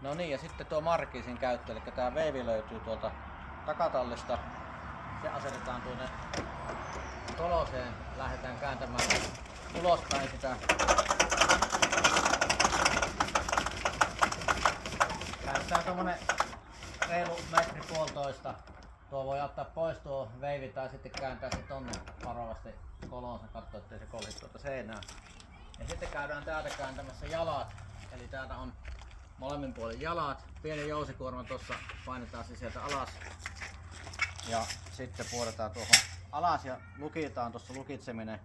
No niin, ja sitten tuo markiisin käyttö, eli tää veivi löytyy tuolta takatallista. Se asetetaan tuonne koloseen, lähdetään kääntämään ulospäin sitä. Käännetään tommonen reilu metri puolitoista. Tuo voi ottaa pois tuo veivi tai sitten kääntää se tonne varovasti kolonsa, katsoa ettei se kolhi tuota seinää. Ja sitten käydään täältä kääntämässä jalat. Eli täältä on molemmin puolin jalat. Pieni jousikuorma tuossa painetaan siis sieltä alas. Ja sitten puoletaan tuohon alas ja lukitaan tuossa lukitseminen.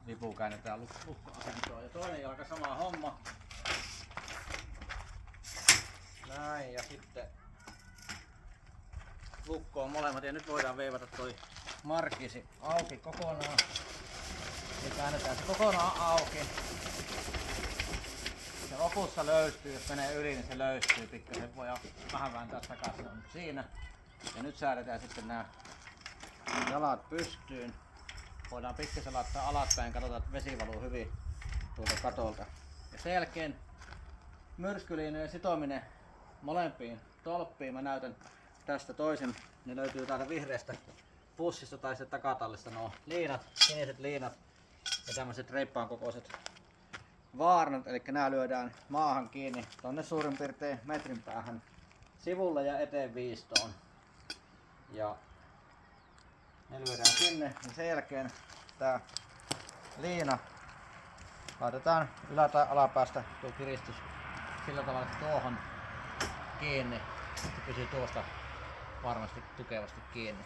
Vipu käännetään lukkoasentoon. Ja toinen jalka sama homma. Näin, ja sitten lukkoon molemmat, ja nyt voidaan veivata toi markisi auki kokonaan. Ja käännetään se kokonaan auki. Se lopussa löystyy, jos menee yli, niin se löystyy pikkasen. Voi vähän vääntää takaisin, on siinä. Ja nyt säädetään sitten nämä jalat pystyyn. Voidaan pikkasen laittaa alaspäin, katsotaan, että vesi valuu hyvin tuolta katolta. Ja sen jälkeen myrskyliinojen sitominen molempiin tolppiin. Mä näytän tästä toisen. Ne löytyy täältä vihreästä pussista tai sitten takatallista nuo liinat, siniset liinat ja tämmöiset reippaan kokoiset vaarnat. Eli nämä lyödään maahan kiinni tonne suurin piirtein metrin päähän sivulle ja eteen viistoon. Ja ne lyödään sinne. Ja sen jälkeen tää liina laitetaan ylä- tai alapäästä tuo kiristys sillä tavalla, että tuohon kiinni. Se pysyy tuosta varmasti tukevasti kiinni.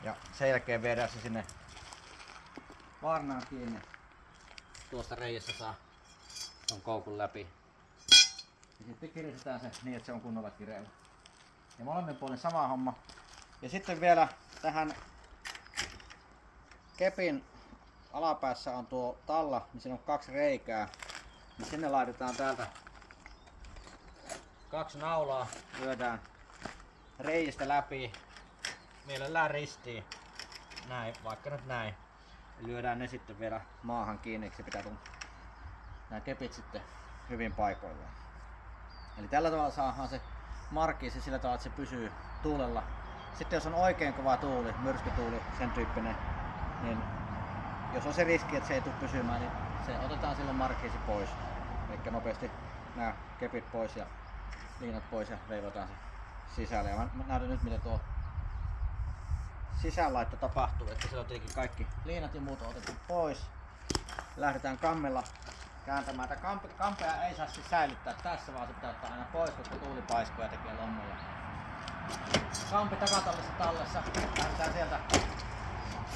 Ja sen jälkeen viedään se sinne vaarnaan kiinni. Tuosta reiästä saa ton koukun läpi. Ja sitten kiristetään se niin, että se on kunnolla kireellä. Ja molemmin puolin sama homma. Ja sitten vielä tähän kepin alapäässä on tuo talla, niin siinä on 2 reikää. Niin sinne laitetaan täältä 2 naulaa, lyödään reiistä läpi, mielellään ristiin, näin, vaikka nyt näin. Ja lyödään ne sitten vielä maahan kiinni, se pitää nämä kepit sitten hyvin paikoillaan. Eli tällä tavalla saadaan se markiisi sillä tavalla, että se pysyy tuulella. Sitten jos on oikein kova tuuli, myrskytuuli, sen tyyppinen, niin jos on se riski, että se ei tule pysymään, niin se otetaan silloin markiisi pois. Eli nopeasti nämä kepit pois ja liinat pois ja veivataan se sisälle. Ja mä näytän nyt miten tuo sisäänlaitto tapahtuu, että siellä on tietenkin kaikki liinat ja muut on otettu pois. Lähdetään kammella kääntämään. Tätä kampea ei saa siis säilyttää tässä, vaan se pitää ottaa aina pois, koska tuuli paiskoo ja tekee lommoja. Kampi takatallissa tallessa. Lähdetään sieltä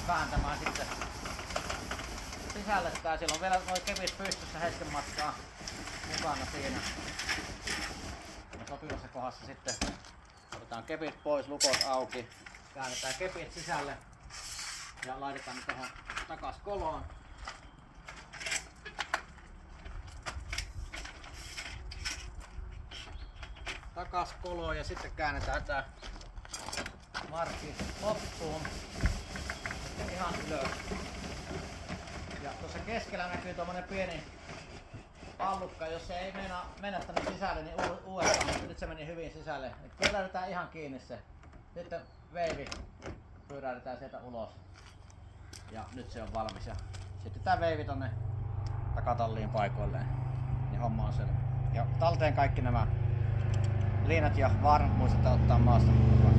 vääntämään sitten sisälle. Siellä on vielä noin kepit pystyssä hetken matkaa mukana siinä. Ja sopivassa kohdassa sitten otetaan kepit pois, lukot auki, käännetään kepit sisälle ja laitetaan ne tuohon takas koloon. Takas koloon ja sitten käännetään tää markki loppuun ihan ylös. Ja tuossa keskellä näkyy tommonen pieni pallukka, jos se ei mennä tänne sisälle, niin uudestaan, mutta nyt se meni hyvin sisälle. Nyt pyöräytetään ihan kiinni se. Sitten veivi pyöräytetään sieltä ulos. Ja nyt se on valmis. Ja sitten tää veivi tonne takatalliin paikoilleen. Niin homma on selvä. Ja talteen kaikki nämä liinat ja vaarnat muistetaan ottaa maasta mukaan.